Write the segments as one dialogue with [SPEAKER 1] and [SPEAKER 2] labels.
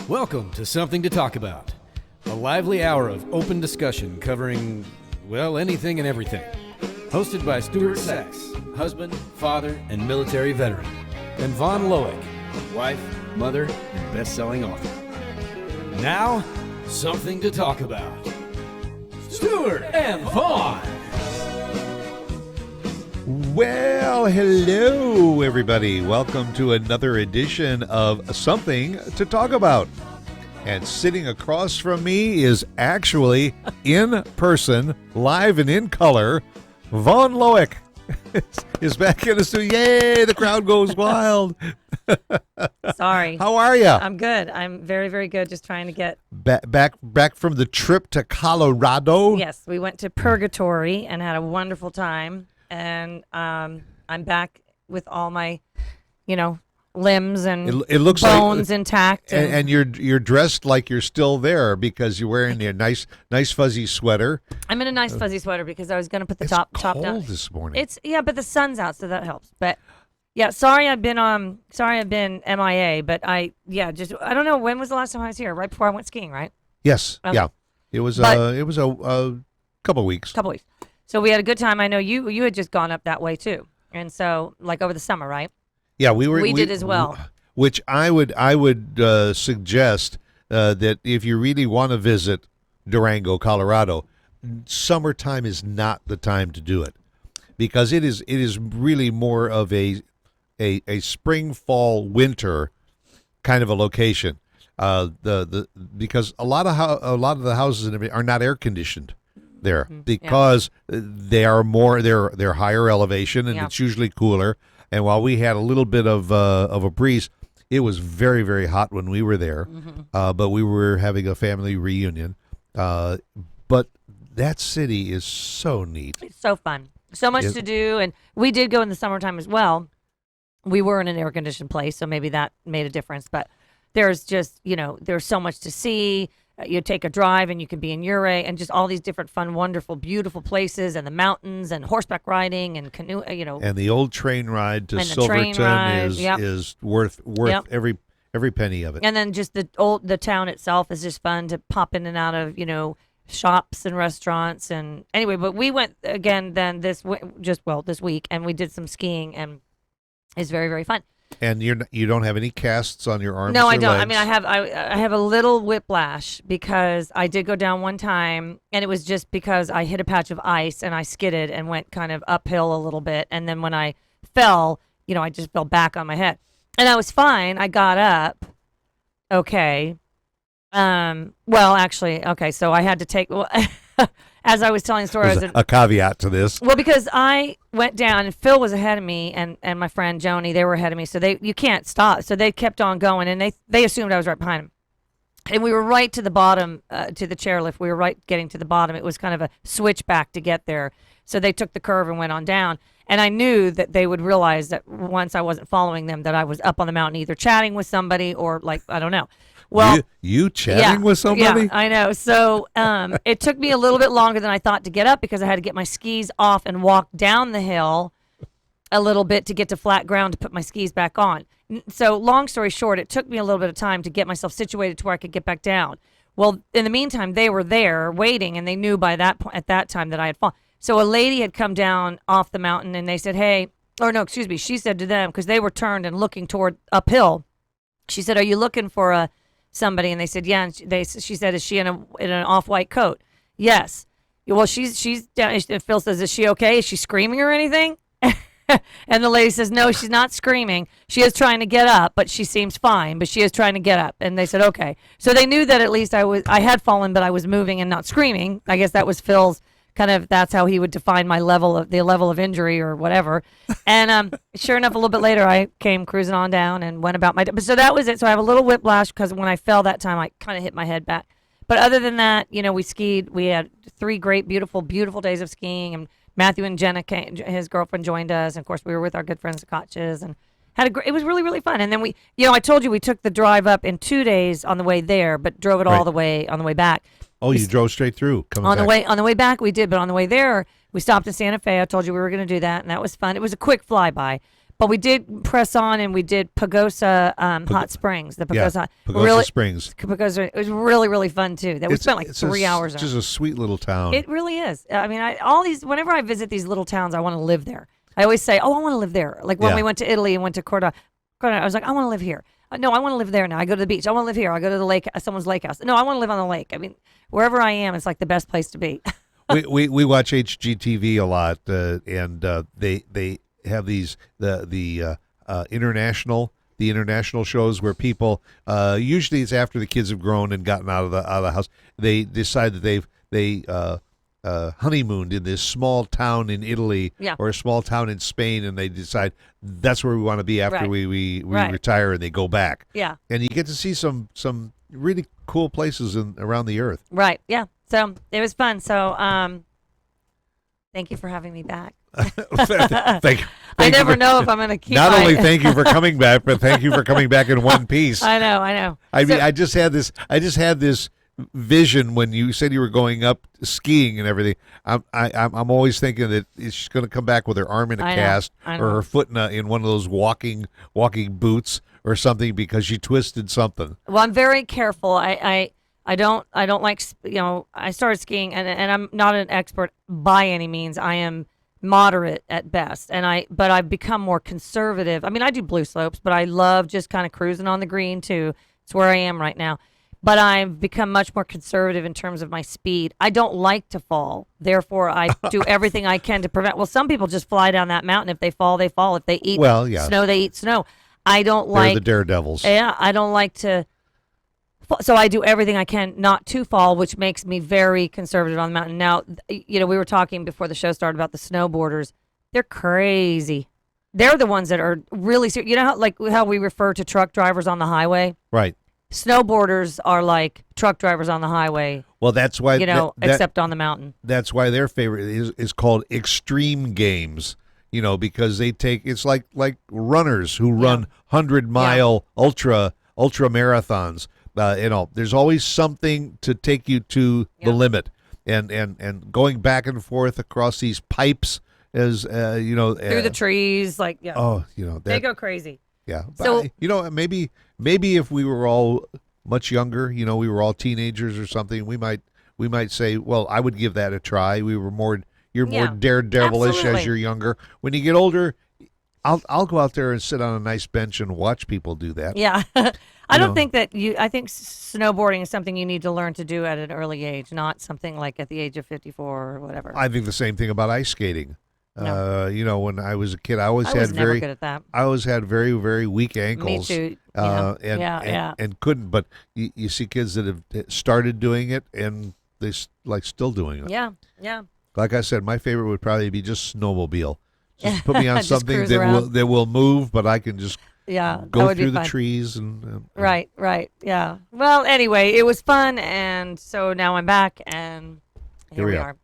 [SPEAKER 1] Welcome to Something to Talk About, a lively hour of open discussion covering, well, anything and everything. Hosted by Stuart Sachs, husband, father, and military veteran, and Vaughn Loick, wife, mother, and best-selling author. Now, Something to Talk About. Stuart and Vaughn.
[SPEAKER 2] Well, hello, everybody. Welcome to another edition of Something to Talk About. And sitting across from me is actually in person, live and in color, Vaughn Loick is back in the studio. Yay, the crowd goes wild.
[SPEAKER 3] Sorry.
[SPEAKER 2] How are you?
[SPEAKER 3] I'm good. I'm very, very good. Just trying to get...
[SPEAKER 2] Back from the trip to Colorado?
[SPEAKER 3] Yes, we went to Purgatory and had a wonderful time. And I'm back with all my, limbs and
[SPEAKER 2] it looks
[SPEAKER 3] bones
[SPEAKER 2] like,
[SPEAKER 3] intact.
[SPEAKER 2] And you're dressed like you're still there because you're wearing a nice fuzzy sweater.
[SPEAKER 3] I'm in a nice fuzzy sweater because I was going to put the
[SPEAKER 2] It's
[SPEAKER 3] top
[SPEAKER 2] cold
[SPEAKER 3] down.
[SPEAKER 2] this morning.
[SPEAKER 3] But the sun's out, so that helps. But yeah, sorry I've been MIA, but I don't know, when was the last time I was here? Right before I went skiing, right?
[SPEAKER 2] Yes.
[SPEAKER 3] Okay.
[SPEAKER 2] Yeah. It was a couple weeks.
[SPEAKER 3] Couple weeks. So we had a good time. I know you had just gone up that way too, and so like over the summer, right?
[SPEAKER 2] Yeah, we
[SPEAKER 3] did as well.
[SPEAKER 2] Which I would suggest that if you really want to visit Durango, Colorado, summertime is not the time to do it, because it is really more of a spring, fall, winter kind of a location. Because a lot of the houses and everything are not air conditioned there, because they're higher elevation, and it's usually cooler. And while we had a little bit of a breeze, it was very, very hot when we were there. But we were having a family reunion. But that city is so neat.
[SPEAKER 3] It's so fun, so much to do, and we did go in the summertime as well. We were in an air conditioned place, so maybe that made a difference. But there's just there's so much to see. You take a drive and you can be in Ouray and just all these different fun, wonderful, beautiful places, and the mountains and horseback riding and canoe,
[SPEAKER 2] And the old train ride to
[SPEAKER 3] and
[SPEAKER 2] Silverton is worth every penny of it.
[SPEAKER 3] And then just the town itself is just fun to pop in and out of, shops and restaurants. And anyway, but we went again then this week, and we did some skiing, and it's very, very fun.
[SPEAKER 2] And you don't have any casts on your arms?
[SPEAKER 3] No,
[SPEAKER 2] or
[SPEAKER 3] I don't.
[SPEAKER 2] legs?
[SPEAKER 3] I mean, I have a little whiplash because I did go down one time, and it was just because I hit a patch of ice and I skidded and went kind of uphill a little bit, and then when I fell, I just fell back on my head, and I was fine. I got up, okay. Well, actually, okay. So I had to take. Well, as I was telling the story,
[SPEAKER 2] there's a caveat to this.
[SPEAKER 3] Well, because I went down and Phil was ahead of me, and my friend Joni, they were ahead of me, so you can't stop. So they kept on going, and they assumed I was right behind them. And we were right to the bottom, to the chairlift. We were right getting to the bottom. It was kind of a switchback to get there. So they took the curve and went on down. And I knew that they would realize that once I wasn't following them, that I was up on the mountain either chatting with somebody or I don't know. Well,
[SPEAKER 2] you chatting with somebody?
[SPEAKER 3] Yeah, I know. So it took me a little bit longer than I thought to get up because I had to get my skis off and walk down the hill a little bit to get to flat ground to put my skis back on. So long story short, it took me a little bit of time to get myself situated to where I could get back down. Well, in the meantime, they were there waiting, and they knew by that point at that time that I had fallen. So a lady had come down off the mountain, and they said, she said to them, because they were turned and looking toward uphill. She said, "Are you looking for somebody?" And they said, "Yeah." And she said, "Is she in an off-white coat?" "Yes." "Well, she's down." Phil says, "Is she okay? Is she screaming or anything?" And the lady says, "No, she's not screaming. She is trying to get up, but she seems fine, but she is trying to get up." And they said, "Okay." So they knew that at least I had fallen, but I was moving and not screaming. I guess that was Phil's that's how he would define my level of injury or whatever. And sure enough, a little bit later, I came cruising on down and went about my day. So that was it. So I have a little whiplash because when I fell that time, I kind of hit my head back. But other than that, we skied. We had 3 great, beautiful, beautiful days of skiing. And Matthew and Jenna came, his girlfriend joined us. And of course, we were with our good friends, the Koches, and it was really, really fun. And then I told you we took the drive up in 2 days on the way there, but drove it all the way on the way back.
[SPEAKER 2] Oh, you drove straight through.
[SPEAKER 3] On the way back, we did, but on the way there, we stopped in Santa Fe. I told you we were going to do that, and that was fun. It was a quick flyby, But we did press on, and we did Pagosa Hot Springs. The Pagosa,
[SPEAKER 2] Pagosa Springs.
[SPEAKER 3] Pagosa, it was really, really fun too. We spent like 3 hours.
[SPEAKER 2] It's just a sweet little town.
[SPEAKER 3] It really is. I mean, whenever I visit these little towns, I want to live there. I always say, "Oh, I want to live there." Like when we went to Italy and went to Corda, I was like, "I want to live here." No, I want to live there now. I go to the beach. I want to live here. I go to the lake, someone's lake house. No, I want to live on the lake. I mean, wherever I am, it's like the best place to be.
[SPEAKER 2] we watch HGTV a lot, and they have these the international shows where people usually it's after the kids have grown and gotten out of the house. They decide that they honeymooned in this small town in Italy or a small town in Spain, and they decide that's where we want to be after we retire, and they go back.
[SPEAKER 3] Yeah,
[SPEAKER 2] and you get to see some really cool places around the earth.
[SPEAKER 3] Right. Yeah. So it was fun. So thank you for having me back.
[SPEAKER 2] thank
[SPEAKER 3] I never know if I'm going to keep.
[SPEAKER 2] Not only thank you for coming back, but thank you for coming back in one piece.
[SPEAKER 3] I know.
[SPEAKER 2] I mean, I just had this vision when you said you were going up skiing and everything. I'm always thinking that she's going to come back with her arm in a cast or her foot in one of those walking boots or something because she twisted something.
[SPEAKER 3] Well, I'm very careful. I don't like, I started skiing and I'm not an expert by any means. I am moderate at best, but I've become more conservative. I mean, I do blue slopes, but I love just kind of cruising on the green too. It's where I am right now. But I've become much more conservative in terms of my speed. I don't like to fall. Therefore, I do everything I can to prevent. Well, some people just fly down that mountain. If they fall, they fall. If they eat snow, they eat snow. I don't like.
[SPEAKER 2] They're the daredevils.
[SPEAKER 3] Yeah, I don't like to. So I do everything I can not to fall, which makes me very conservative on the mountain. Now, we were talking before the show started about the snowboarders. They're crazy. They're the ones that are really serious. You know how we refer to truck drivers on the highway?
[SPEAKER 2] Right.
[SPEAKER 3] Snowboarders are like truck drivers on the highway.
[SPEAKER 2] Well, that's why
[SPEAKER 3] except on the mountain.
[SPEAKER 2] That's why their favorite is called extreme games. Because they take it's like runners who run 100-mile ultra marathons. There's always something to take you to the limit, and going back and forth across these pipes through
[SPEAKER 3] the trees, they go crazy.
[SPEAKER 2] Yeah. So maybe if we were all much younger, we were all teenagers or something, we might say, well, I would give that a try. You're more daredevilish
[SPEAKER 3] absolutely.
[SPEAKER 2] As you're younger. When you get older, I'll go out there and sit on a nice bench and watch people do that.
[SPEAKER 3] Yeah. I think snowboarding is something you need to learn to do at an early age, not something like at the age of 54 or whatever.
[SPEAKER 2] I think the same thing about ice skating.
[SPEAKER 3] No.
[SPEAKER 2] When I was a kid, I
[SPEAKER 3] was never good at that.
[SPEAKER 2] I always had very, very weak ankles.
[SPEAKER 3] Me too.
[SPEAKER 2] And couldn't. But you see kids that have started doing it and they still doing it.
[SPEAKER 3] Yeah, yeah.
[SPEAKER 2] Like I said, my favorite would probably be just snowmobile. Just put me on something that will move, but I can just go through the trees and
[SPEAKER 3] right, yeah. Well, anyway, it was fun, and so now I'm back, and here we are.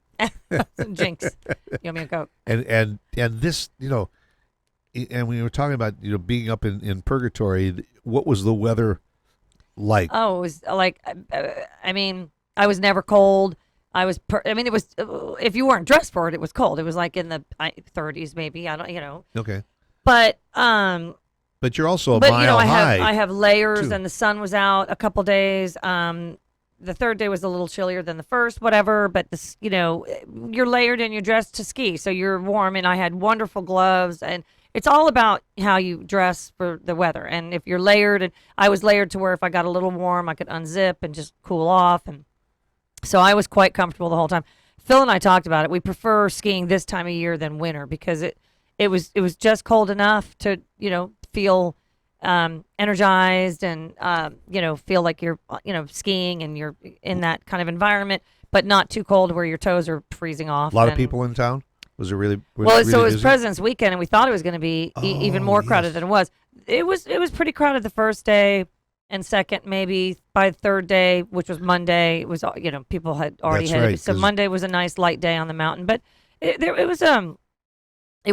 [SPEAKER 3] Jinx. You want me to go?
[SPEAKER 2] And this, and we were talking about being up in purgatory. What was the weather like?
[SPEAKER 3] Oh, it was like, I was never cold. it was, if you weren't dressed for it, it was cold. It was like in the 30s, maybe. I don't.
[SPEAKER 2] Okay.
[SPEAKER 3] But
[SPEAKER 2] you're also a mile high.
[SPEAKER 3] I have layers,
[SPEAKER 2] too.
[SPEAKER 3] And the sun was out a couple days. The third day was a little chillier than the first, whatever. But you're layered and you're dressed to ski, so you're warm. And I had wonderful gloves, and it's all about how you dress for the weather. And if you're layered, and I was layered to where if I got a little warm, I could unzip and just cool off. And so I was quite comfortable the whole time. Phil and I talked about it. We prefer skiing this time of year than winter because it was just cold enough to feel energized and feel like you're skiing and you're in that kind of environment, but not too cold where your toes are freezing off.
[SPEAKER 2] A lot of people in town. Was it really?
[SPEAKER 3] Well,
[SPEAKER 2] really
[SPEAKER 3] so it was
[SPEAKER 2] busy?
[SPEAKER 3] President's Weekend, and we thought it was going to be even more crowded than it was. It was pretty crowded the first day, and second maybe by the third day, which was Monday. It was people had already
[SPEAKER 2] That's right,
[SPEAKER 3] so Monday was a nice light day on the mountain, but it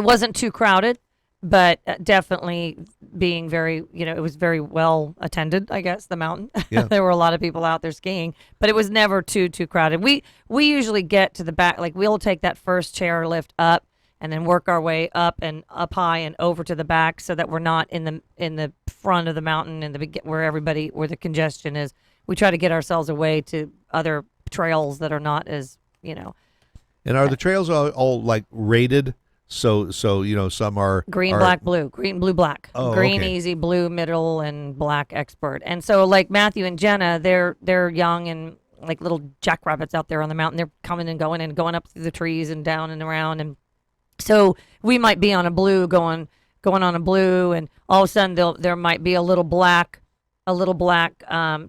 [SPEAKER 3] wasn't too crowded, but definitely being very it was very well attended. I guess the mountain.
[SPEAKER 2] Yeah.
[SPEAKER 3] There were a lot of people out there skiing, but it was never too crowded. We usually get to the back, like we'll take that first chair lift up, and then work our way up and up high and over to the back, so that we're not in the front of the mountain and where the congestion is. We try to get ourselves away to other trails that are not as,
[SPEAKER 2] And are the trails all like rated? So some are
[SPEAKER 3] green, black, blue, green, blue, black,
[SPEAKER 2] Oh,
[SPEAKER 3] green,
[SPEAKER 2] okay.
[SPEAKER 3] easy, blue, middle, and black, expert. And so like Matthew and Jenna, they're young and like little jackrabbits out there on the mountain. They're coming and going up through the trees and down and around. And so we might be on a blue going on a blue, and all of a sudden there might be a little black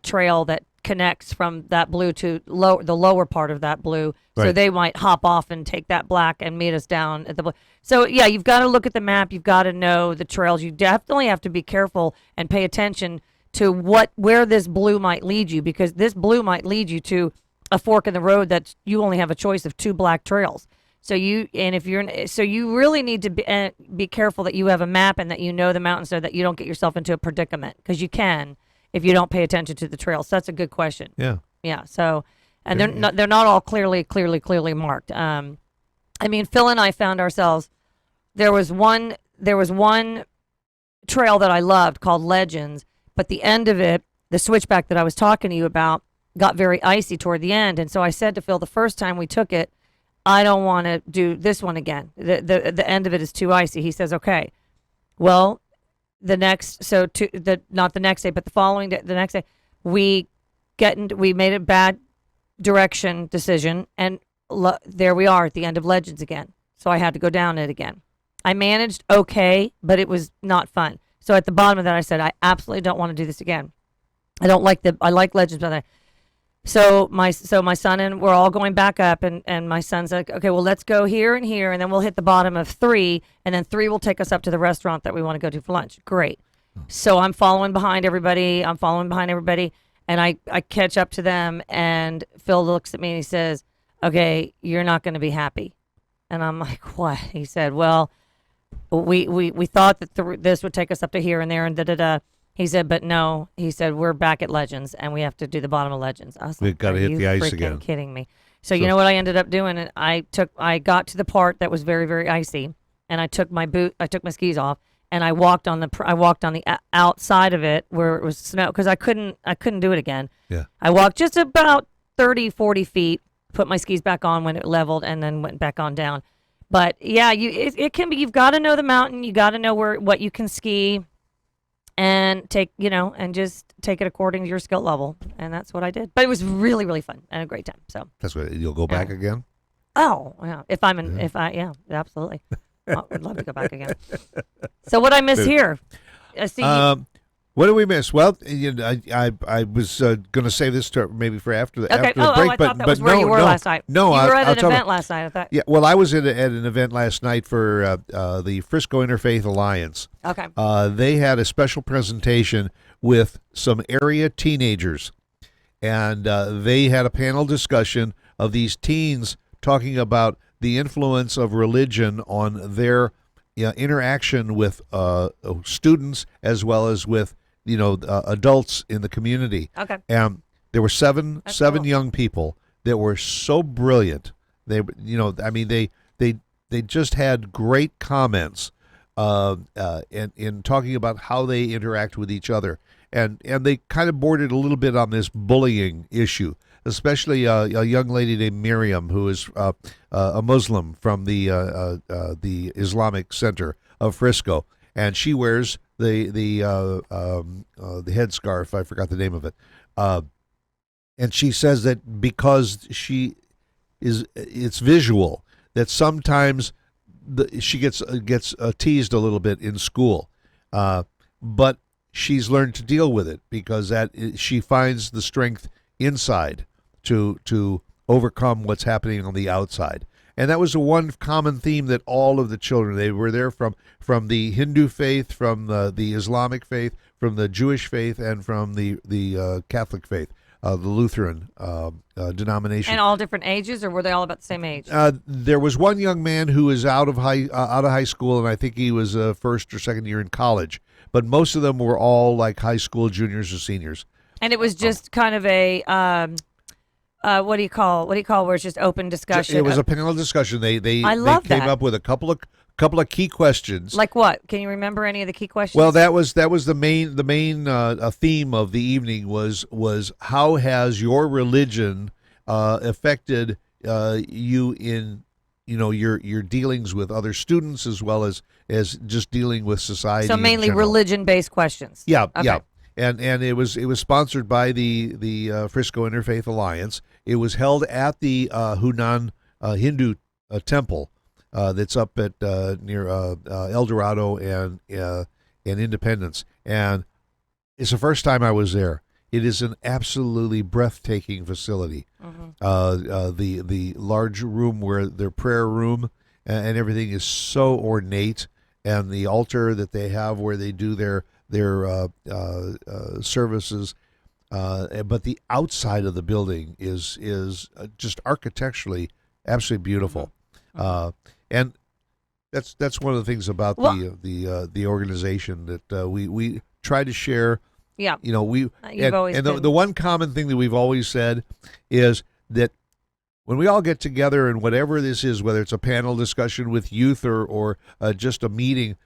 [SPEAKER 3] trail that connects from that blue to the lower part of that blue. So
[SPEAKER 2] Right.
[SPEAKER 3] they might hop off and take that black and meet us down at the blue. So yeah, you've got to look at the map. You've got to know the trails. You definitely have to be careful and pay attention to where this blue might lead you, because this blue might lead you to a fork in the road that you only have a choice of 2 black trails. So you really need to be careful that you have a map and that you know the mountain, so that you don't get yourself into a predicament, because you can if you don't pay attention to the trails. So that's a good question.
[SPEAKER 2] Yeah.
[SPEAKER 3] Yeah. So, and they're not all clearly marked. I mean, Phil and I found ourselves. There was one trail that I loved called Legends, but the end of it, the switchback that I was talking to you about, got very icy toward the end. And so I said to Phil the first time we took it, I don't want to do this one again. The end of it is too icy. He says, okay. Well, not the next day, but the following day, the next day, we made a bad direction decision, and there we are at the end of Legends again. So I had to go down it again. I managed okay, but it was not fun. So at the bottom of that, I said, I absolutely don't want to do this again. I like Legends, but So my son and we're all going back up, and my son's like, okay, well, let's go here and here, and then we'll hit the bottom of 3, and then 3 will take us up to the restaurant that we want to go to for lunch. Great. So I'm following behind everybody, and I catch up to them, and Phil looks at me and he says, okay, you're not going to be happy. And I'm like, what? He said, well, we thought that this would take us up to here and there and da-da-da. He said, but no. He said, we're back at Legends, and we have to do the bottom of Legends. I was
[SPEAKER 2] We've
[SPEAKER 3] like,
[SPEAKER 2] got to hit the ice
[SPEAKER 3] freaking
[SPEAKER 2] again.
[SPEAKER 3] Kidding me? So you know what I ended up doing? And I got to the part that was very, very icy, and I took my skis off, and I walked on the outside of it where it was snow, because I couldn't do it again.
[SPEAKER 2] Yeah.
[SPEAKER 3] I walked just about 30, 40 feet, put my skis back on when it leveled, and then went back on down. But yeah, it can be. You've got to know the mountain. You got to know what you can ski. And just take it according to your skill level, and that's what I did. But it was really, really fun and a great time. So
[SPEAKER 2] That's what you'll go back again.
[SPEAKER 3] oh yeah, absolutely, I would love to go back again. So what I miss here? I see.
[SPEAKER 2] What did we miss? Well, I was going to save this maybe for after the
[SPEAKER 3] okay.
[SPEAKER 2] after the break,
[SPEAKER 3] I
[SPEAKER 2] but
[SPEAKER 3] thought that was
[SPEAKER 2] but
[SPEAKER 3] where
[SPEAKER 2] no,
[SPEAKER 3] you were
[SPEAKER 2] no,
[SPEAKER 3] last night.
[SPEAKER 2] No,
[SPEAKER 3] you were at
[SPEAKER 2] I'll
[SPEAKER 3] an
[SPEAKER 2] tell
[SPEAKER 3] event
[SPEAKER 2] you.
[SPEAKER 3] last night. I thought.
[SPEAKER 2] Yeah, well, I was at an event last night for the Frisco Interfaith Alliance.
[SPEAKER 3] Okay.
[SPEAKER 2] They had a special presentation with some area teenagers, and they had a panel discussion of these teens talking about the influence of religion on their interaction with students as well as with adults in the community.
[SPEAKER 3] Okay.
[SPEAKER 2] And there were seven
[SPEAKER 3] cool.
[SPEAKER 2] young people that were so brilliant. They just had great comments in talking about how they interact with each other, and they kind of bordered a little bit on this bullying issue, especially a young lady named Miriam, who is a Muslim from the Islamic Center of Frisco, and she wears the headscarf. I forgot the name of it, and she says that because it's visual, that sometimes she gets teased a little bit in school, but she's learned to deal with it because she finds the strength inside to overcome what's happening on the outside. And that was the one common theme that all of the children, they were there from the Hindu faith, from the Islamic faith, from the Jewish faith, and from the Catholic faith, the Lutheran denomination.
[SPEAKER 3] And all different ages, or were they all about the same age?
[SPEAKER 2] There was one young man who was out of high school, and I think he was first or second year in college. But most of them were all like high school juniors or seniors.
[SPEAKER 3] And it was just kind of a what do you call where it's just open discussion?
[SPEAKER 2] It was a panel discussion.
[SPEAKER 3] I love
[SPEAKER 2] came
[SPEAKER 3] that.
[SPEAKER 2] up with a couple of key questions.
[SPEAKER 3] Like what? Can you remember any of the key questions?
[SPEAKER 2] Well, that was the main theme of the evening was how has your religion affected you in your dealings with other students as well as just dealing with society.
[SPEAKER 3] So mainly religion-based questions.
[SPEAKER 2] Yeah,
[SPEAKER 3] Okay.
[SPEAKER 2] yeah. And it was sponsored by the Frisco Interfaith Alliance. It was held at the Hunan Hindu temple that's up at near El Dorado and Independence. And it's the first time I was there. It is an absolutely breathtaking facility. The large room where their prayer room and everything is so ornate, and the altar that they have where they do their services. But the outside of the building is just architecturally absolutely beautiful, and that's one of the things about the organization that we try to share.
[SPEAKER 3] Yeah.
[SPEAKER 2] You've
[SPEAKER 3] always been.
[SPEAKER 2] the one common thing that we've always said is that when we all get together and whatever this is, whether it's a panel discussion with youth or just a meeting,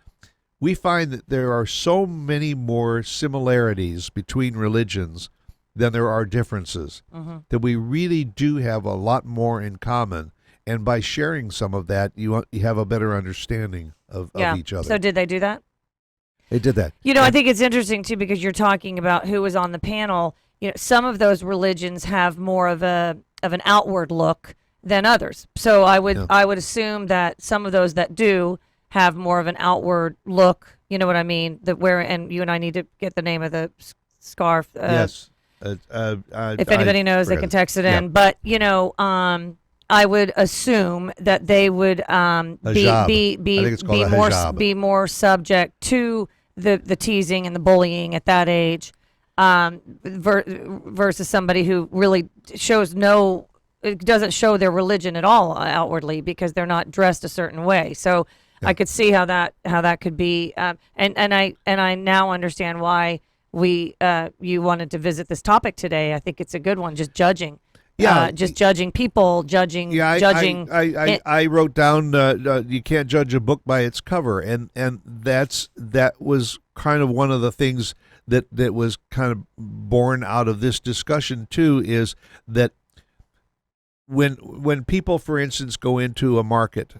[SPEAKER 2] we find that there are so many more similarities between religions than there are differences, that we really do have a lot more in common. And by sharing some of that, you have a better understanding of each other.
[SPEAKER 3] So did they do that?
[SPEAKER 2] They did that.
[SPEAKER 3] I think it's interesting too because you're talking about who was on the panel. Some of those religions have more of an outward look than others. So I would assume that some of those that do have more of an outward look. You know what I mean? And you and I need to get the name of the scarf.
[SPEAKER 2] Yes.
[SPEAKER 3] If anybody knows, they can text it in. But I would assume that they would be more subject to the teasing and the bullying at that age, versus somebody who really it doesn't show their religion at all outwardly because they're not dressed a certain way. So I could see how that could be, and I now understand why you wanted to visit this topic today. I think it's a good one. Just judging. Just judging people, judging.
[SPEAKER 2] I wrote down you can't judge a book by its cover, and that was kind of one of the things that was kind of born out of this discussion too, is that when people, for instance, go into a market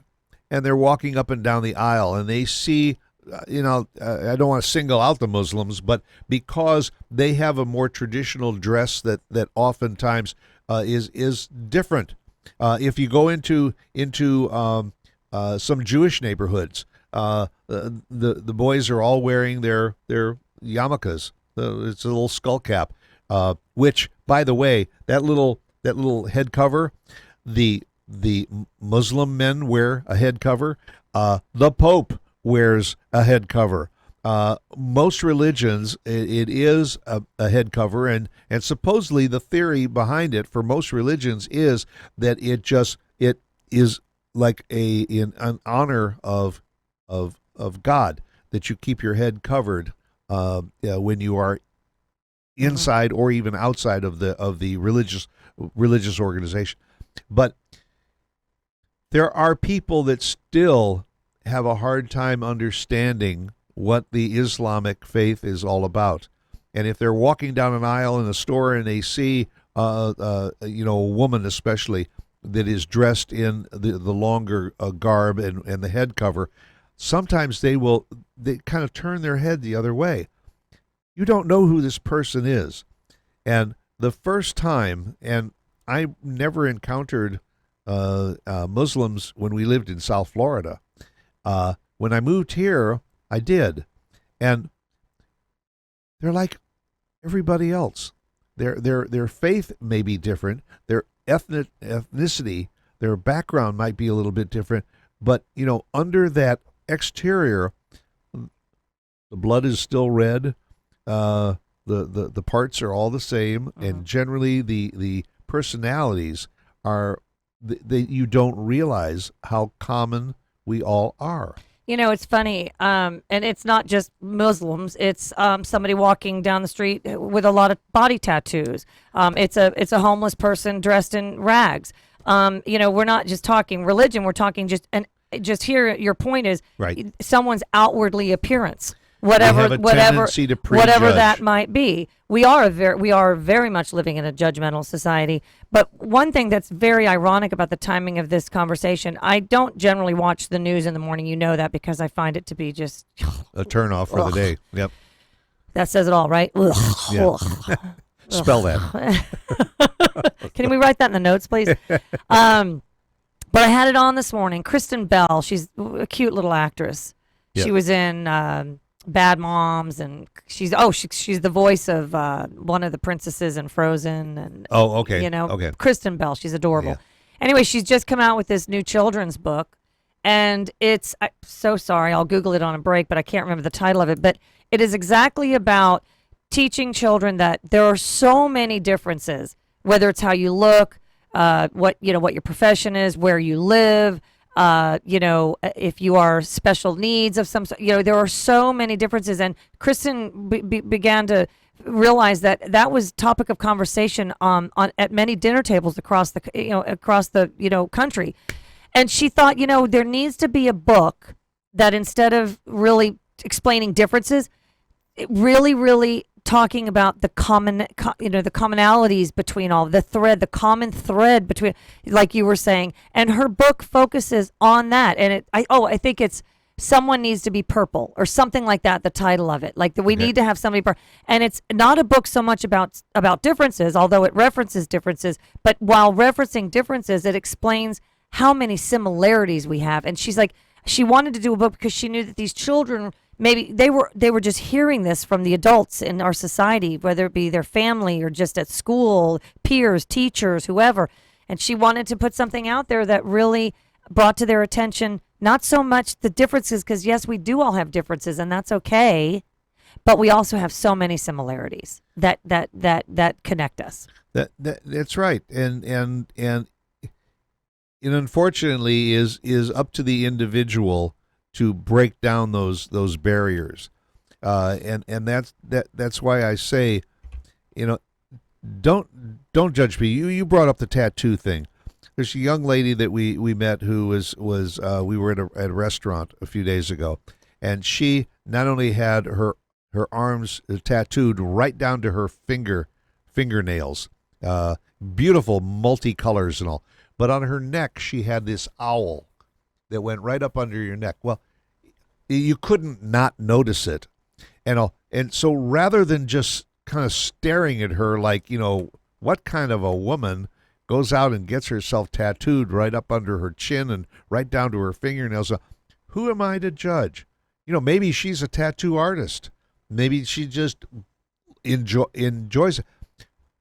[SPEAKER 2] and they're walking up and down the aisle and they see, I don't want to single out the Muslims, but because they have a more traditional dress that oftentimes is different. If you go into some Jewish neighborhoods, the boys are all wearing their yarmulkes. It's a little skull cap, which, by the way, that little head cover, the Muslim men wear a head cover. The Pope wears a head cover. Most religions, it is a head cover, and supposedly the theory behind it for most religions is that it is like an honor of God, that you keep your head covered when you are inside or even outside of the religious organization. But there are people that still have a hard time understanding what the Islamic faith is all about. And if they're walking down an aisle in a store and they see a woman especially that is dressed in the longer garb and the head cover, sometimes they kind of turn their head the other way. You don't know who this person is. And the first time, and I never encountered Muslims when we lived in South Florida. When I moved here, I did, and they're like everybody else. Their faith may be different, their ethnicity, their background might be a little bit different, but under that exterior, the blood is still red. The parts are all the same, and generally the personalities are. You don't realize how common we all are.
[SPEAKER 3] It's funny, and it's not just Muslims. It's somebody walking down the street with a lot of body tattoos. It's a homeless person dressed in rags. We're not just talking religion. We're talking just here. Your point is
[SPEAKER 2] Right.
[SPEAKER 3] someone's outwardly appearance,
[SPEAKER 2] We have
[SPEAKER 3] whatever
[SPEAKER 2] a tendency to
[SPEAKER 3] whatever that
[SPEAKER 2] prejudge.
[SPEAKER 3] might be. We are very much living in a judgmental society. But one thing that's very ironic about the timing of this conversation, I don't generally watch the news in the morning. You know that, because I find it to be just
[SPEAKER 2] A turnoff for the day. Yep.
[SPEAKER 3] that says it all, right? Ugh,
[SPEAKER 2] Yeah.
[SPEAKER 3] ugh.
[SPEAKER 2] Spell that.
[SPEAKER 3] Can we write that in the notes, please? But I had it on this morning. Kristen Bell, she's a cute little actress.
[SPEAKER 2] Yeah.
[SPEAKER 3] She was in Bad Moms, and she's the voice of one of the princesses in Frozen, and
[SPEAKER 2] Oh, okay. Okay.
[SPEAKER 3] Kristen Bell. She's adorable.
[SPEAKER 2] Yeah.
[SPEAKER 3] Anyway, she's just come out with this new children's book, and I'm so sorry. I'll Google it on a break, but I can't remember the title of it. But it is exactly about teaching children that there are so many differences, whether it's how you look, what your profession is, where you live, if you are special needs of some sort. There are so many differences, and Kristen began to realize that was topic of conversation on at many dinner tables across the country. And she thought, there needs to be a book that, instead of really explaining differences, it really talking about the the commonalities between all, the common thread between, like you were saying. And her book focuses on that. And I think it's Someone Needs to Be Purple or something like that, the title of it. Like we need to have somebody and it's not a book so much about differences, although it references differences, but while referencing differences, it explains how many similarities we have. And she's like, she wanted to do a book because she knew that these children, maybe they were just hearing this from the adults in our society, whether it be their family or just at school, peers, teachers, whoever. And she wanted to put something out there that really brought to their attention not so much the differences, because yes, we do all have differences, and that's okay, but we also have so many similarities that connect us.
[SPEAKER 2] That's right. And it unfortunately is up to the individual to break down those barriers, and that's why I say, don't judge me. You brought up the tattoo thing. There's a young lady that we met who was we were at a restaurant a few days ago, and she not only had her arms tattooed right down to her fingernails, beautiful multicolors and all, but on her neck she had this owl that went right up under your neck. Well, you couldn't not notice it, and so rather than just kind of staring at her like, what kind of a woman goes out and gets herself tattooed right up under her chin and right down to her fingernails, who am I to judge? Maybe she's a tattoo artist. Maybe she just enjoys it.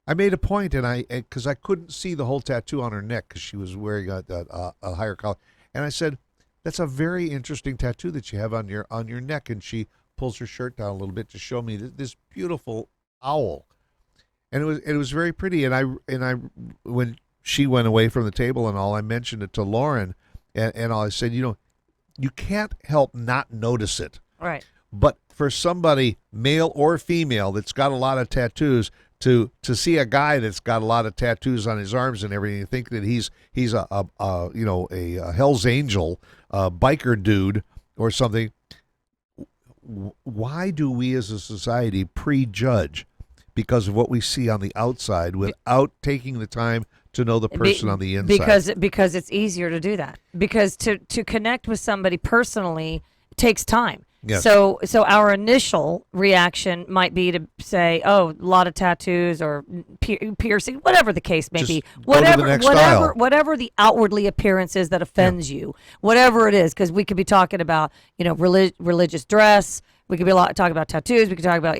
[SPEAKER 2] I made a point, and because I couldn't see the whole tattoo on her neck because she was wearing a higher collar, and I said, "That's a very interesting tattoo that you have on your neck." And she pulls her shirt down a little bit to show me this beautiful owl, and it was very pretty. And I when she went away from the table and all, I mentioned it to Lauren, and I said, you can't help not notice it,
[SPEAKER 3] Right.
[SPEAKER 2] but for somebody, male or female, that's got a lot of tattoos, to see a guy that's got a lot of tattoos on his arms and everything, and think that he's a Hell's Angel, biker dude or something. Why do we as a society prejudge because of what we see on the outside without taking the time to know the person on the inside?
[SPEAKER 3] Because it's easier to do that. Because to connect with somebody personally takes time.
[SPEAKER 2] Yes.
[SPEAKER 3] So our initial reaction might be to say, "Oh, a lot of tattoos or piercing, whatever the case may
[SPEAKER 2] Just
[SPEAKER 3] be,
[SPEAKER 2] go to the next aisle.
[SPEAKER 3] whatever the outwardly appearance is that offends you, whatever it is." Because we could be talking about religious dress. We could be talking about tattoos. We could talk about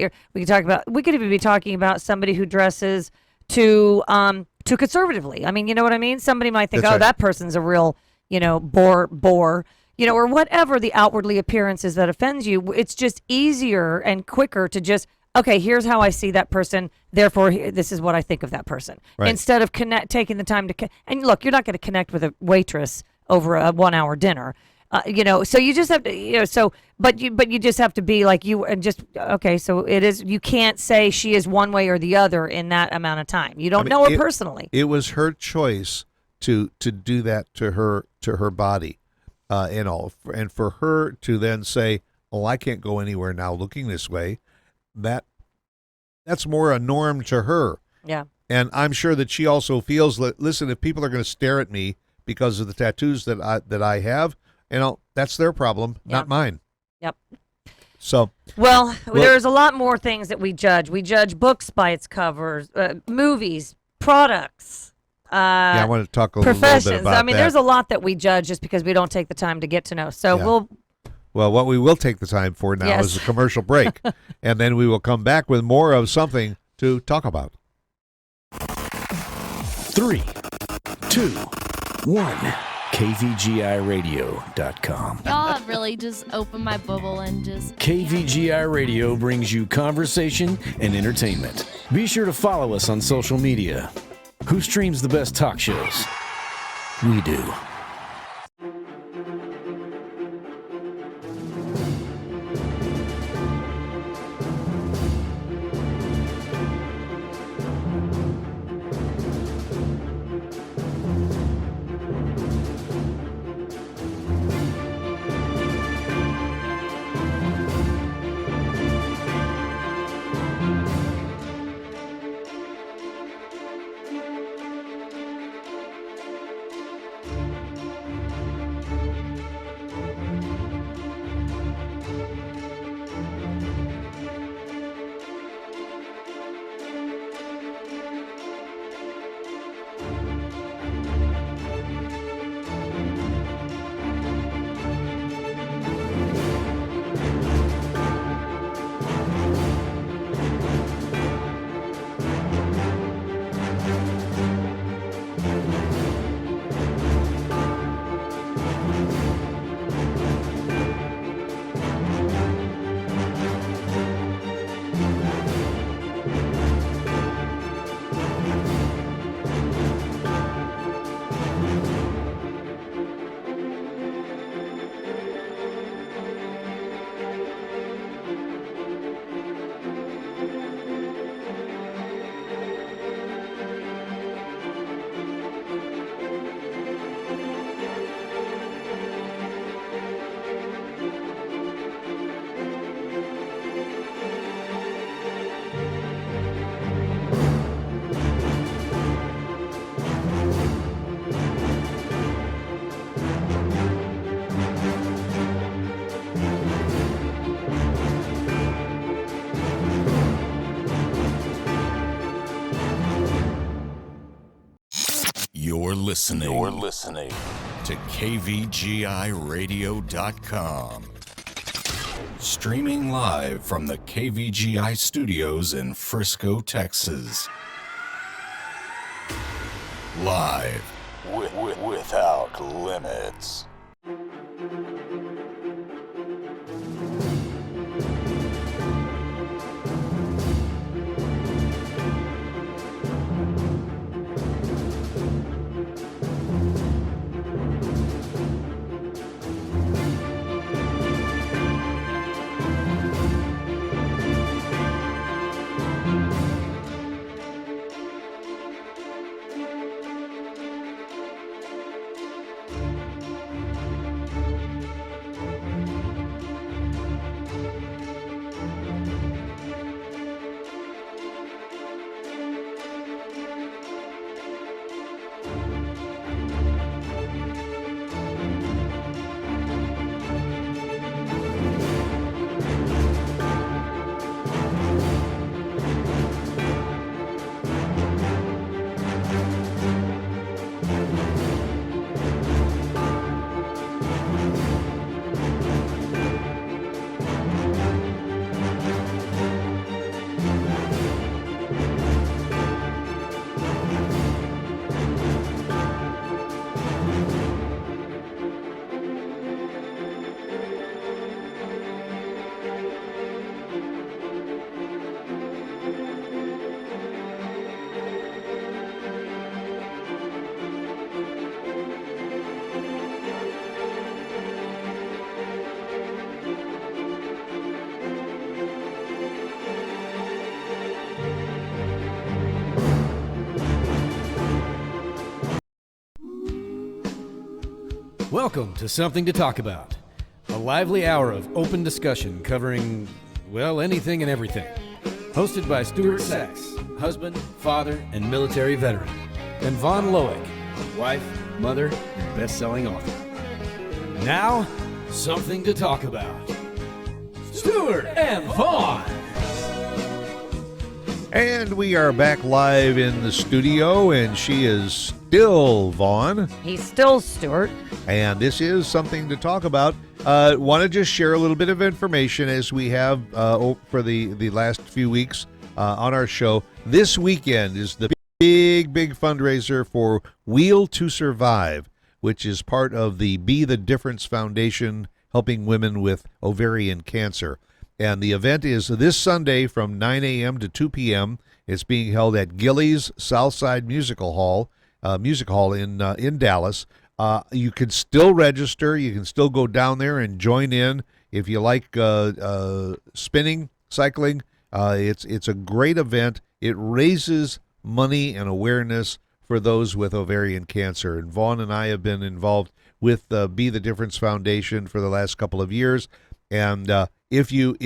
[SPEAKER 3] we could even be talking about somebody who dresses too conservatively. I mean, you know what I mean? Somebody might think,
[SPEAKER 2] That's right.
[SPEAKER 3] that person's a real bore. Or whatever the outwardly appearance is that offends you. It's just easier and quicker to just, okay, here's how I see that person, therefore this is what I think of that person.
[SPEAKER 2] Right.
[SPEAKER 3] Instead of taking the time to and look, you're not going to connect with a waitress over a 1 hour dinner. So you just have to, but you just have to be like you and just okay. So it is. You can't say she is one way or the other in that amount of time. You don't know her personally.
[SPEAKER 2] It was her choice to do that to her body, and for her to then say, "Oh, I can't go anywhere now looking this way." That's more a norm to her.
[SPEAKER 3] Yeah.
[SPEAKER 2] And I'm sure that she also feels that, listen, if people are going to stare at me because of the tattoos that I have, that's their problem, not mine.
[SPEAKER 3] Yep.
[SPEAKER 2] So,
[SPEAKER 3] well, there's a lot more things that we judge. We judge books by its covers, movies, products.
[SPEAKER 2] I want to talk a little bit about that.
[SPEAKER 3] There's a lot that we judge just because we don't take the time to get to know. So
[SPEAKER 2] Well, what we will take the time for now is a commercial break, and then we will come back with more of something to talk about.
[SPEAKER 1] 3, 2, 1. KVGIRadio.com.
[SPEAKER 4] Y'all have really just opened my bubble and just...
[SPEAKER 1] KVGI Radio brings you conversation and entertainment. Be sure to follow us on social media. Who streams the best talk shows? We do.
[SPEAKER 5] You're listening to KVGIRadio.com. Streaming live from the KVGI studios in Frisco, Texas. Live without limits.
[SPEAKER 1] Welcome to Something to Talk About, a lively hour of open discussion covering, well, anything and everything. Hosted by Stuart Sachs, husband, father, and military veteran, and Vaughn Loick, wife, mother, and best-selling author. Now, Something to Talk About. Stuart and Vaughn.
[SPEAKER 2] And we are back live in the studio, and she is still Vaughn.
[SPEAKER 3] He's still Stuart.
[SPEAKER 2] And this is Something to Talk About. Want to just share a little bit of information as we have for the last few weeks on our show. This weekend is the big fundraiser for Wheel to Survive, which is part of the Be the Difference Foundation, helping women with ovarian cancer. And the event is this Sunday from 9 a.m. to 2 p.m. It's being held at Gilley's Southside Music Hall in Dallas. You can still register. You can still go down there and join in if you like spinning, cycling. It's a great event. It raises money and awareness for those with ovarian cancer. And Vaughn and I have been involved with Be the Difference Foundation for the last couple of years. And if you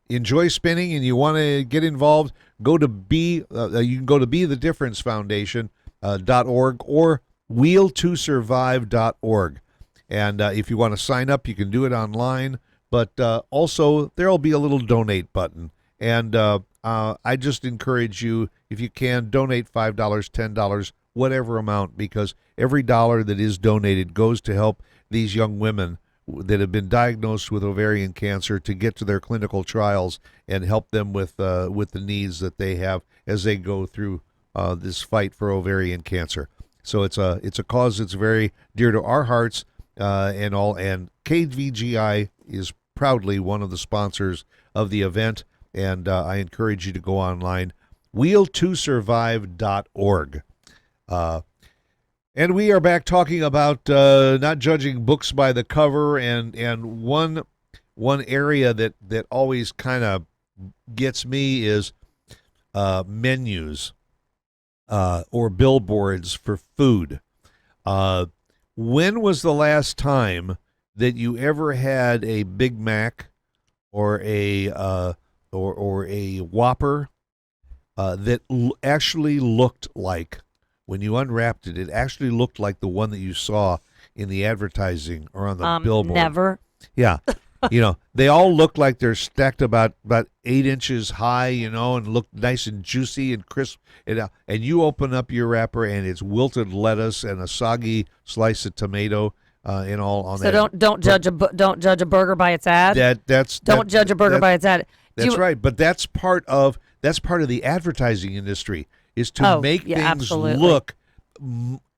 [SPEAKER 2] enjoy spinning and you want to get involved, go to you can go to BeTheDifferenceFoundation.org or wheel2survive.org. And if you want to sign up, you can do it online. But also, there will be a little donate button. And I just encourage you, if you can, donate $5, $10, whatever amount, because every dollar that is donated goes to help these young women that have been diagnosed with ovarian cancer to get to their clinical trials and help them with the needs that they have as they go through this fight for ovarian cancer. So it's a cause that's very dear to our hearts and all. And KVGI is proudly one of the sponsors of the event, and I encourage you to go online, wheel2survive.org. And we are back talking about not judging books by the cover, and one area that always kind of gets me is menus or billboards for food. When was the last time that you ever had a Big Mac or a Whopper that actually looked like, when you unwrapped it, it actually looked like the one that you saw in the advertising or on the billboard?
[SPEAKER 3] Never.
[SPEAKER 2] Yeah. They all look like they're stacked about 8 inches high, and look nice and juicy and crisp. And you open up your wrapper and it's wilted lettuce and a soggy slice of tomato and all on that.
[SPEAKER 3] So don't judge a burger by its ad. Don't judge a burger by its ad.
[SPEAKER 2] That's right. But that's part of the advertising industry, is to make things
[SPEAKER 3] absolutely.
[SPEAKER 2] look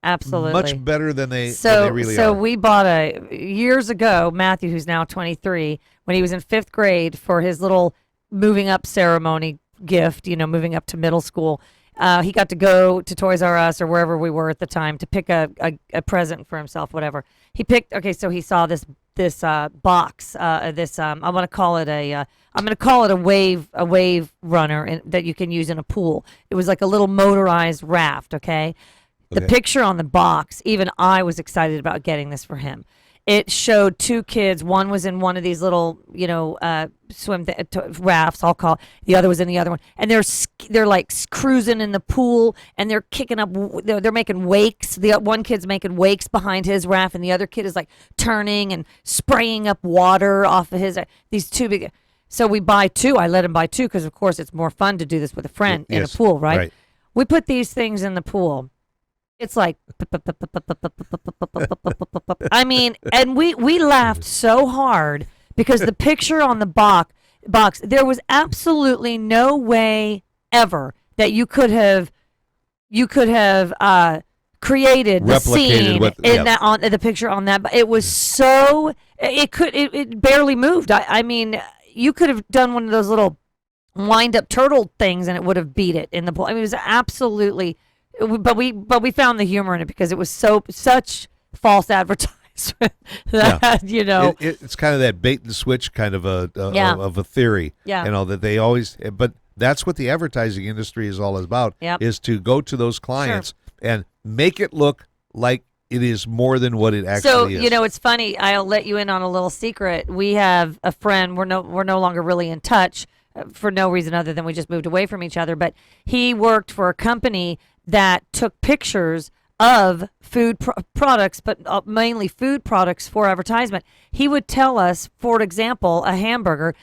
[SPEAKER 3] absolutely
[SPEAKER 2] much better than they really are.
[SPEAKER 3] So we bought years ago, Matthew, who's now 23, when he was in 5th grade, for his little moving up ceremony gift, moving up to middle school. He got to go to Toys R Us or wherever we were at the time to pick a present for himself, whatever. He picked, so he saw this box, I'm going to call it a wave runner that you can use in a pool. It was like a little motorized raft, okay? The picture on the box, even I was excited about getting this for him. It showed 2 kids. One was in one of these little, rafts, I'll call it. The other was in the other one. And they're like cruising in the pool, and they're kicking up, they're making wakes. The one kid's making wakes behind his raft, and the other kid is like turning and spraying up water off of his, these 2 big. So we buy 2. I let him buy 2 because, of course, it's more fun to do this with a friend in a pool, right? We put these things in the pool. It's like, I mean, and we laughed so hard because the picture on the box, there was absolutely no way ever that you could have created the scene on the picture on that. But it was so, it barely moved. I mean, you could have done one of those little wind up turtle things and it would have beat it in the pool. I mean, it was absolutely. But we found the humor in it because it was such false advertisement that
[SPEAKER 2] it's kind of that bait and switch kind of a theory, that they always. But that's what the advertising industry is all about, is to go to those clients and make it look like it is more than what it actually
[SPEAKER 3] So
[SPEAKER 2] is.
[SPEAKER 3] you know, it's funny. I'll let you in on a little secret. We have a friend. We're no longer really in touch for no reason other than we just moved away from each other. But he worked for a company that took pictures of food products, but mainly food products for advertisement. He would tell us, for example, a hamburger.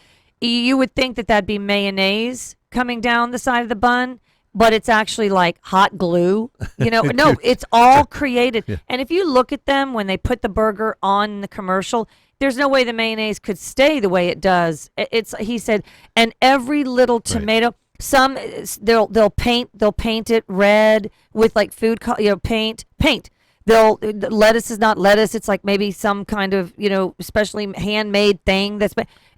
[SPEAKER 3] You would think that that'd be mayonnaise coming down the side of the bun, but it's actually like hot glue. You know, no, it's all created.
[SPEAKER 2] Yeah.
[SPEAKER 3] And if you look at them when they put the burger on the commercial, there's no way the mayonnaise could stay the way it does. He said, and every little tomato. Some they'll paint it red with like paint. Lettuce is not lettuce. It's like maybe some kind of especially handmade thing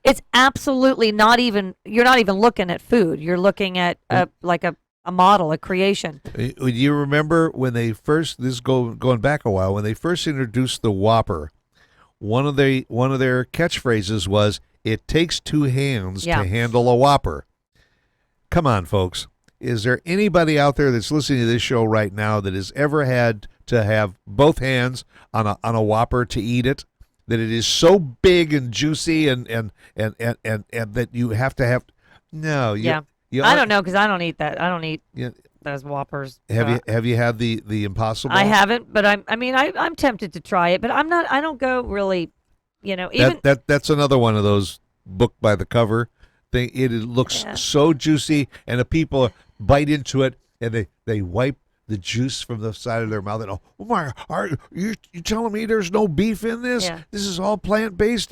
[SPEAKER 3] it's absolutely not even. You're not even looking at food. You're looking at a model, a creation.
[SPEAKER 2] Do you remember when they first, going back a while, when they first introduced the Whopper, one of their catchphrases was, "It takes two hands to handle a Whopper." Come on, folks. Is there anybody out there that's listening to this show right now that has ever had to have both hands on a Whopper to eat it? That it is so big and juicy and that you have to have. No. I
[SPEAKER 3] don't know because I don't eat that. I don't eat those Whoppers.
[SPEAKER 2] Have you had the Impossible?
[SPEAKER 3] I haven't, but I'm tempted to try it, but I'm not. I don't go really. Even
[SPEAKER 2] that's another one of those book by the cover thing. It looks so juicy, and the people bite into it, and they wipe the juice from the side of their mouth, and oh my, are you telling me there's no beef in this?
[SPEAKER 3] Yeah.
[SPEAKER 2] This is all plant based.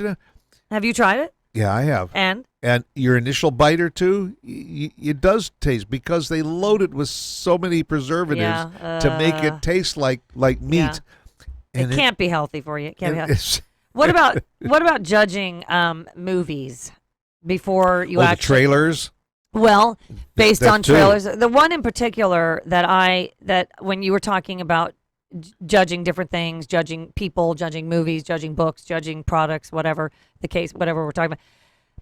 [SPEAKER 3] Have you tried it?
[SPEAKER 2] Yeah, I have.
[SPEAKER 3] And
[SPEAKER 2] your initial bite or two, it does taste, because they load it with so many preservatives to make it taste like meat.
[SPEAKER 3] Yeah.
[SPEAKER 2] And
[SPEAKER 3] it can't be healthy for you. It can't be healthy.
[SPEAKER 2] It's
[SPEAKER 3] What about judging movies before you
[SPEAKER 2] the
[SPEAKER 3] actually
[SPEAKER 2] trailers?
[SPEAKER 3] Well, based
[SPEAKER 2] That
[SPEAKER 3] on
[SPEAKER 2] too.
[SPEAKER 3] trailers, the one in particular that when you were talking about judging different things, judging people, judging movies, judging books, judging products, whatever the case, whatever we're talking about.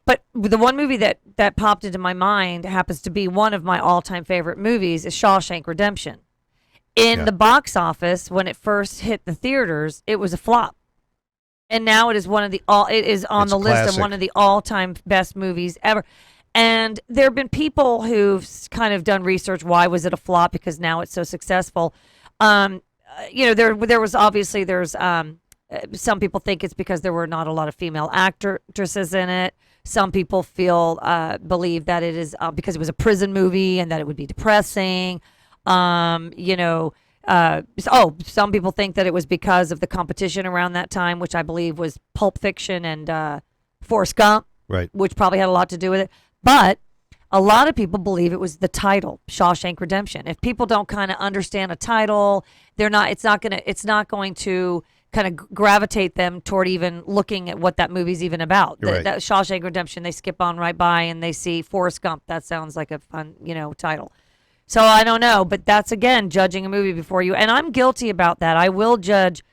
[SPEAKER 3] But the one movie that popped into my mind happens to be one of my all-time favorite movies is Shawshank Redemption. In the box office, when it first hit the theaters, it was a flop. And now it is on the list of one of the all-time best movies ever. And there have been people who've kind of done research. Why was it a flop? Because now it's so successful. There was obviously some people think it's because there were not a lot of female actresses in it. Some people believe that it is because it was a prison movie and that it would be depressing. Some people think that it was because of the competition around that time, which I believe was Pulp Fiction and Forrest Gump,
[SPEAKER 2] Right.
[SPEAKER 3] which probably had a lot to do with it. But a lot of people believe it was the title, Shawshank Redemption. If people don't kind of understand a title, it's not going to kind of gravitate them toward even looking at what that movie's even about.
[SPEAKER 2] Right.
[SPEAKER 3] That Shawshank Redemption, they skip on right by and they see Forrest Gump. That sounds like a fun, title. So I don't know, but that's again judging a movie before you. And I'm guilty about that. I will judge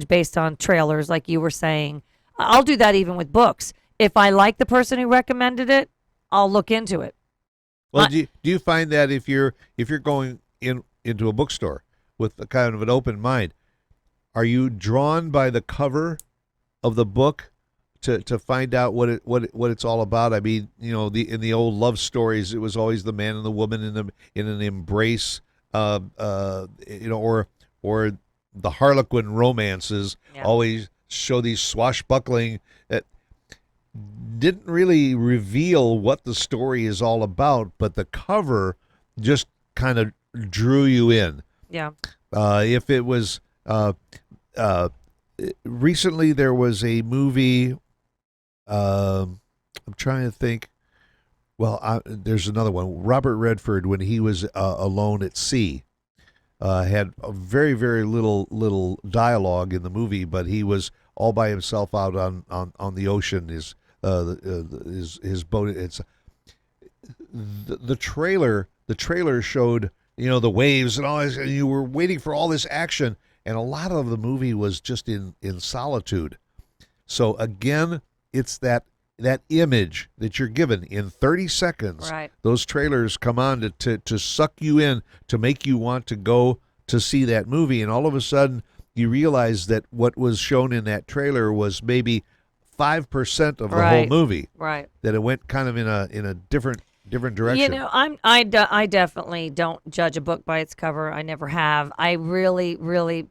[SPEAKER 3] based on trailers, like you were saying. I'll do that even with books. If I like the person who recommended it, I'll look into it.
[SPEAKER 2] Well, do you find that if you're going into a bookstore with a kind of an open mind, are you drawn by the cover of the book to find out what it's all about? I mean, in the old love stories, it was always the man and the woman in an embrace, or the Harlequin romances always show these swashbuckling that didn't really reveal what the story is all about, but the cover just kind of drew you in.
[SPEAKER 3] Yeah.
[SPEAKER 2] If it was recently, there was a movie. I'm trying to think. Well, there's another one. Robert Redford, when he was alone at sea, had a very, very little dialogue in the movie, but he was all by himself out on the ocean. His boat. It's the trailer. The trailer showed the waves and all this, and you were waiting for all this action, and a lot of the movie was just in solitude. So again, it's that image that you're given in 30 seconds.
[SPEAKER 3] Right.
[SPEAKER 2] Those trailers come on to suck you in, to make you want to go to see that movie, and all of a sudden you realize that what was shown in that trailer was maybe 5% of the whole
[SPEAKER 3] Right.
[SPEAKER 2] movie.
[SPEAKER 3] Right.
[SPEAKER 2] That it went kind of in a different direction.
[SPEAKER 3] You know, I definitely don't judge a book by its cover. I never have. I really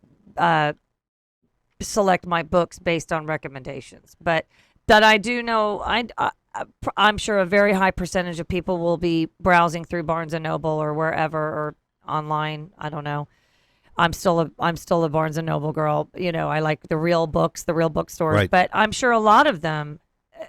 [SPEAKER 3] select my books based on recommendations. But I do know I'm sure a very high percentage of people will be browsing through Barnes and Noble or wherever or online. I don't know. I'm still a Barnes and Noble girl. You know, I like the real books, the real bookstores.
[SPEAKER 2] Right.
[SPEAKER 3] But I'm sure a lot of them,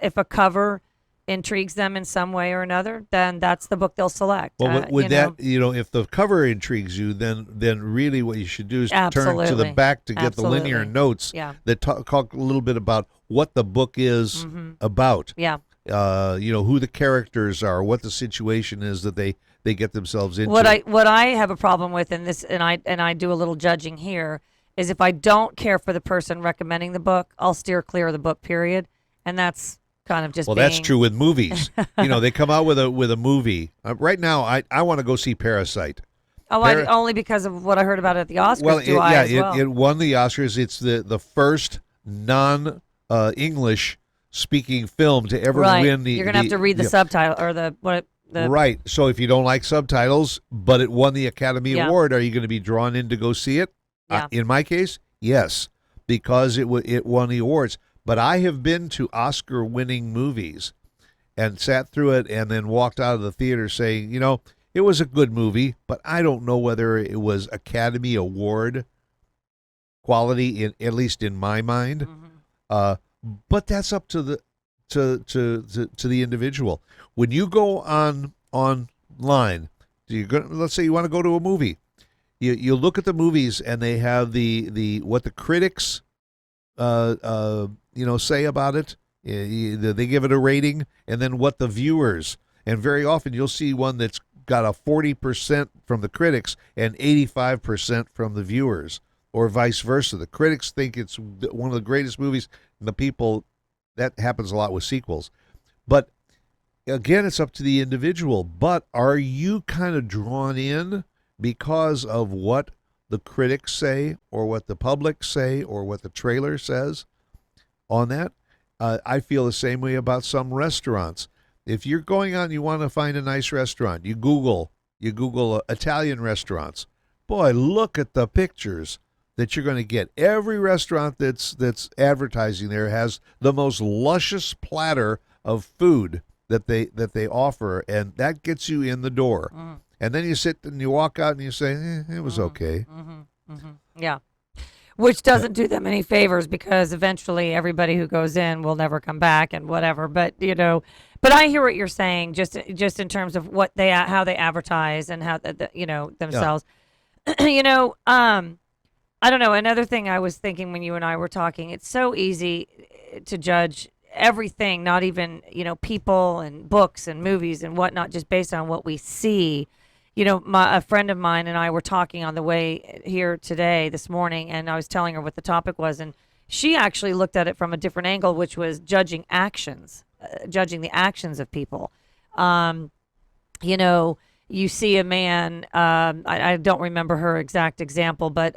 [SPEAKER 3] if a cover intrigues them in some way or another, then that's the book they'll select.
[SPEAKER 2] Well, with that, if the cover intrigues you, then really what you should do is turn to the
[SPEAKER 3] Absolutely.
[SPEAKER 2] back to get the linear
[SPEAKER 3] Absolutely.
[SPEAKER 2] notes
[SPEAKER 3] Yeah.
[SPEAKER 2] that talk a little bit about what the book is about.
[SPEAKER 3] Yeah.
[SPEAKER 2] Who the characters are, what the situation is that they get themselves into.
[SPEAKER 3] What I have a problem with in this, and I do a little judging here, is if I don't care for the person recommending the book, I'll steer clear of the book. Period. And that's kind of just
[SPEAKER 2] that's true with movies. They come out with a movie. Right now, I want to go see Parasite.
[SPEAKER 3] Only because of what I heard about it at the Oscars.
[SPEAKER 2] Well,
[SPEAKER 3] well.
[SPEAKER 2] it won the Oscars. It's the first non English speaking film to ever
[SPEAKER 3] right.
[SPEAKER 2] win the.
[SPEAKER 3] You're gonna have to read the subtitle or the.
[SPEAKER 2] Right. So if you don't like subtitles, but it won the Academy Award, are you going to be drawn in to go see it?
[SPEAKER 3] Yeah.
[SPEAKER 2] In my case, yes, because it won the awards. But I have been to Oscar-winning movies and sat through it and then walked out of the theater saying, it was a good movie, but I don't know whether it was Academy Award quality, at least in my mind. But that's up to the individual. When you go online, let's say you want to go to a movie, you look at the movies and they have the what the critics say about it. They give it a rating, and then what the viewers. And very often you'll see one that's got a 40% from the critics and 85% from the viewers, or vice versa. The critics think it's one of the greatest movies, and the people, that happens a lot with sequels. But again, it's up to the individual. But are you kind of drawn in because of what the critics say, or what the public say, or what the trailer says on that? I feel the same way about some restaurants. If you're going on, you want to find a nice restaurant, you Google Italian restaurants. Boy, look at the pictures that you're going to get. Every restaurant that's advertising there has the most luscious platter of food that they offer, and that gets you in the door. And then you sit and you walk out and you say, it was okay.
[SPEAKER 3] Yeah. Which doesn't do them any favors, because eventually everybody who goes in will never come back and whatever. But but I hear what you're saying, just in terms of how they advertise and how themselves. I don't know. Another thing I was thinking when you and I were talking, it's so easy to judge everything, not even people and books and movies and whatnot, just based on what we see. A friend of mine and I were talking on the way here this morning, and I was telling her what the topic was, and she actually looked at it from a different angle, which was judging the actions of people. You see a man, I don't remember her exact example, but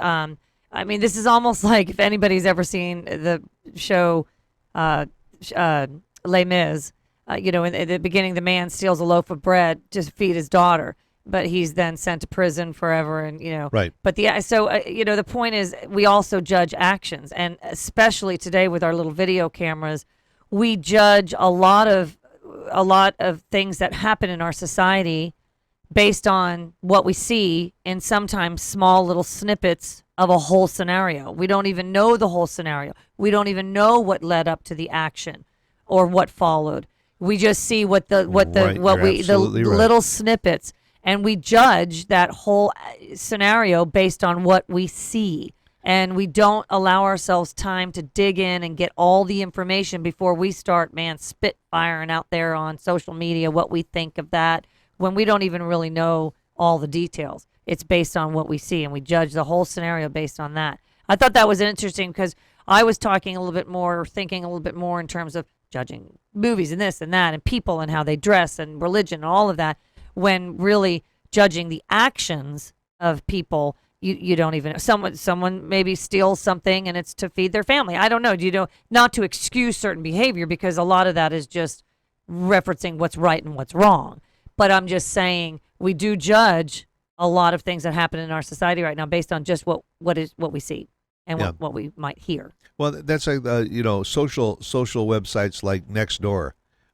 [SPEAKER 3] this is almost like, if anybody's ever seen the show Les Mis, in the beginning, the man steals a loaf of bread to feed his daughter, but he's then sent to prison forever, and
[SPEAKER 2] Right.
[SPEAKER 3] But the point is, we also judge actions, and especially today with our little video cameras, we judge a lot of things that happen in our society based on what we see in sometimes small little snippets of a whole scenario. We don't even know the whole scenario. We don't even know what led up to the action or what followed. We just see the little snippets. And we judge that whole scenario based on what we see. And we don't allow ourselves time to dig in and get all the information before we start, spitfiring out there on social media what we think of that, when we don't even really know all the details. It's based on what we see, and we judge the whole scenario based on that. I thought that was interesting, because I was thinking a little bit more in terms of judging movies and this and that and people and how they dress and religion and all of that, when really judging the actions of people you don't even someone maybe steals something and it's to feed their family. I don't know. Not to excuse certain behavior, because a lot of that is just referencing what's right and what's wrong. But I'm just saying we do judge a lot of things that happen in our society right now based on just what we see and what we might hear.
[SPEAKER 2] Well, that's like social websites like Nextdoor.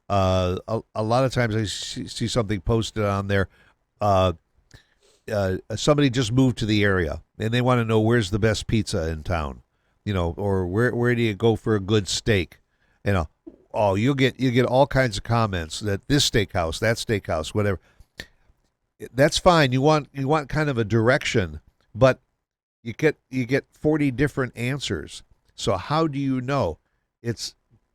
[SPEAKER 2] A lot of times I see something posted on there. Somebody just moved to the area and they want to know where's the best pizza in town, or where do you go for a good steak? Oh, you get all kinds of comments that this steakhouse, that steakhouse, whatever. That's fine. You want kind of a direction, but you get 40 different answers. So how do you know? It's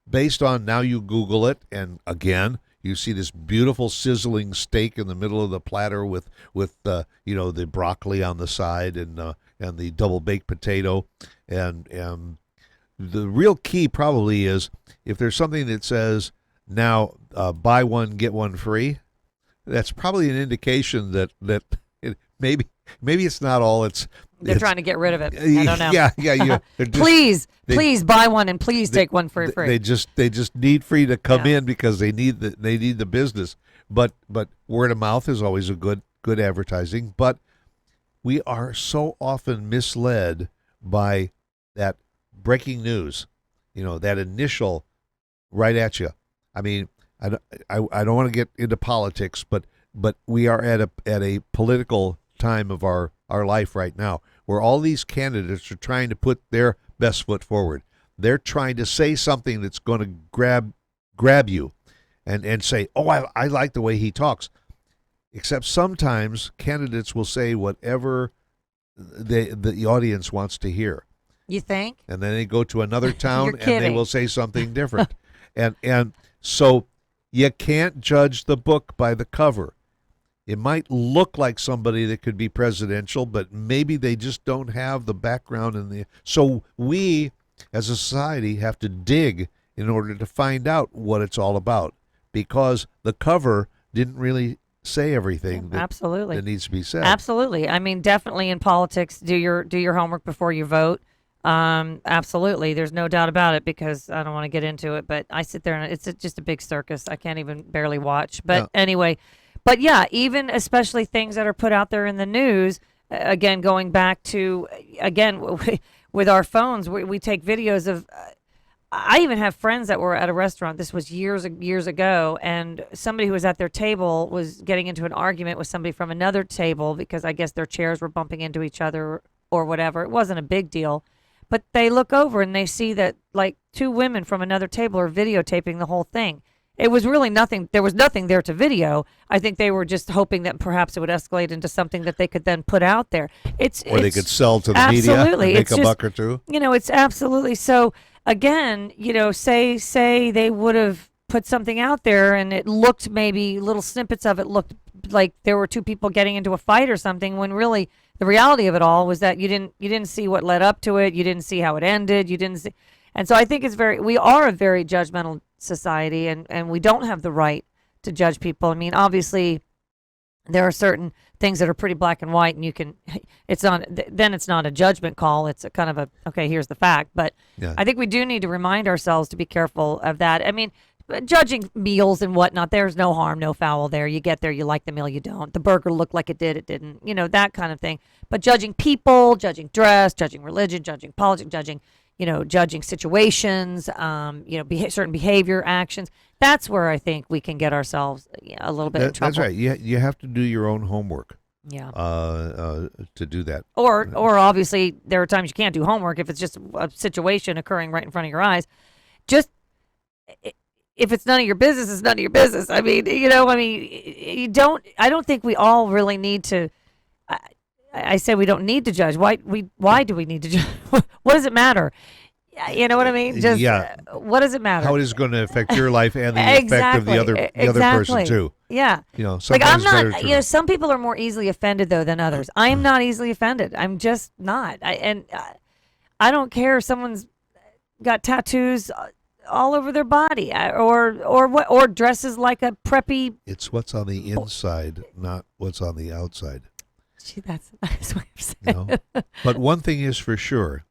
[SPEAKER 2] based on, now you Google it, and again, you see this beautiful sizzling steak in the middle of the platter with the broccoli on the side and the double baked potato, and the real key probably is if there's something that says now buy one get one free, that's probably an indication that maybe it's not all
[SPEAKER 3] they're trying to get rid of it. I don't know.
[SPEAKER 2] Yeah.
[SPEAKER 3] Please buy one and please take one for free.
[SPEAKER 2] They just need free to come in because they need the business. But word of mouth is always a good advertising. But we are so often misled by that breaking news, that initial right at you. I mean, I don't want to get into politics, but we are at a political time of our life right now where all these candidates are trying to put their best foot forward. They're trying to say something that's going to grab you and say, oh, I like the way he talks. Except sometimes candidates will say whatever the audience wants to hear.
[SPEAKER 3] You think?
[SPEAKER 2] And then they go to another town and they will say something different. and so you can't judge the book by the cover. It might look like somebody that could be presidential, but maybe they just don't have the background so we as a society have to dig in order to find out what it's all about, because the cover didn't really say everything that needs to be said.
[SPEAKER 3] Absolutely. I mean, definitely in politics, do your homework before you vote. Absolutely. There's no doubt about it, because I don't want to get into it, but I sit there and it's just a big circus. I can't even barely watch. But anyway, but yeah, even especially things that are put out there in the news, again, going back to, with our phones, we take videos of, I even have friends that were at a restaurant. This was years ago, and somebody who was at their table was getting into an argument with somebody from another table because I guess their chairs were bumping into each other or whatever. It wasn't a big deal. But they look over and they see that like two women from another table are videotaping the whole thing. It was really nothing. There was nothing there to video. I think they were just hoping that perhaps it would escalate into something that they could then put out there. They could
[SPEAKER 2] sell to the media and make a buck or two.
[SPEAKER 3] It's absolutely. So again, say they would have put something out there and it looked, maybe little snippets of it looked like there were two people getting into a fight or something, when really the reality of it all was that you didn't see what led up to it. You didn't see how it ended. You didn't see. And so I think we are a very judgmental society, and we don't have the right to judge people. I mean, obviously there are certain things that are pretty black and white, and it's not a judgment call. It's a kind of okay, here's the fact. But I think we do need to remind ourselves to be careful of that. I mean, judging meals and whatnot, there's no harm, no foul there. You get there, you like the meal, you don't. The burger looked like it didn't, that kind of thing. But judging people, judging dress, judging religion, judging politics, judging situations, certain behavior, actions. That's where I think we can get ourselves a little bit in trouble.
[SPEAKER 2] That's right. You have to do your own homework.
[SPEAKER 3] Yeah.
[SPEAKER 2] To do that.
[SPEAKER 3] Or obviously there are times you can't do homework if it's just a situation occurring right in front of your eyes. Just if it's none of your business, it's none of your business. I mean, you don't. I don't think we all really need to. I say we don't need to judge. Why do we need to judge? What does it matter? You know what I mean? Just what does it matter?
[SPEAKER 2] How it is going to affect your life and the effect of the other person too.
[SPEAKER 3] Yeah.
[SPEAKER 2] Like
[SPEAKER 3] I'm not. Some people are more easily offended though than others. I am not easily offended. I'm just not. I don't care if someone's got tattoos all over their body or dresses like a preppy.
[SPEAKER 2] It's what's on the inside, not what's on the outside.
[SPEAKER 3] Gee, that's a nice way of saying
[SPEAKER 2] You know?
[SPEAKER 3] it.
[SPEAKER 2] But one thing is for sure,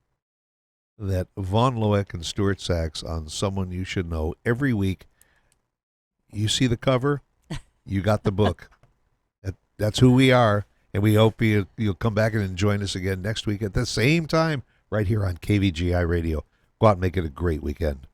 [SPEAKER 2] that Von Loeck and Stuart Sachs on Someone You Should Know every week, you see the cover, you got the book. That's who we are, and we hope you'll come back and join us again next week at the same time right here on KVGI Radio. Go out and make it a great weekend.